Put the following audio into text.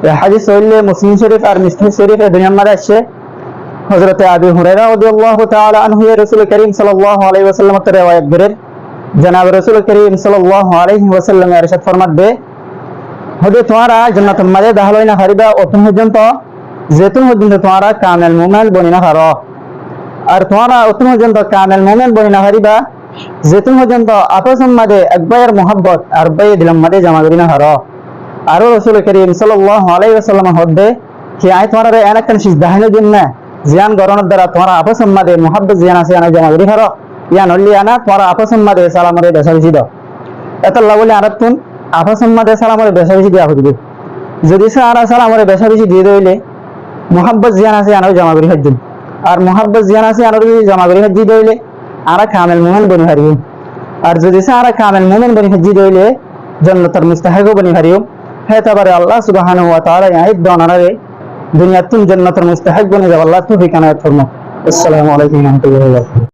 এই হাদিস হইলে মুসলিম শরীফ আর মুসলিম শরীফে দুই নম্বরে আসছে হযরতে আবু হুরায়রা রাদিয়াল্লাহু তাআলা আনহু রাসূল করিম সাল্লাল্লাহু আলাইহি ওয়াসাল্লাম এর riwayat করেন জনাব রাসূল করিম সাল্লাল্লাহু আলাইহি ওয়াসাল্লাম এর ইরশাদ ফরমাতে হযরত তোমরা জান্নাতুল মাদে দাখিল হইনা হারিবা অতন পর্যন্ত যেতুন পর্যন্ত তোমরা কামেল মুমিন বনিনা হারো আর তোমরা অতন পর্যন্ত কামেল মুমিন বনিনা হারিবা যেতুন পর্যন্ত আপসম মাদে একবারের মোহাব্বত আর বাই দিলাম মাদে জামা করিনা হারো আর রাসূল করিম সাল্লাল্লাহু আলাইহি ওয়াসাল্লাম হদে কি আই তোমরা এনাকান সিজদাহিনে জন্য জিয়ান গরনের দ্বারা তোমরা আপসম মাদে মোহাব্বত জিয়ান আছে আনা জামা করি হারো ইয়ান হলি আনা তোমরা আপসম মাদে সালামরে বেশি দাও এত আল্লাহ বলে আরাতুন আপসম মাদে সালামরে বেশি দিয়া হইবে যদি সারা সালামরে বেশি দিয়ে দিলে মোহাব্বত জিয়ান আছে আনা জামা করি হজ্জ আর মোহাব্বত জিয়ান আছে আনা জামা করি হজ্জ দিলে আরা কামেল মুমিন বনি হারিও আর যদি সারা কামেল মুমিন বনি হজ্জ দিলে জান্নাতের মুস্তাহিক বনি হারিও হেতাবারে আল্লাহ সুবহানাহু ওয়া তাআলা ইয়াহিদ দনারে দুনিয়াতুন জান্নাতের মুস্তাহিক বনি যাব আল্লাহ তৌফিক আনায়াত ফরমা। আসসালামু আলাইকুম ওয়া রাহমাতুল্লাহি ওয়া বারাকাতুহু।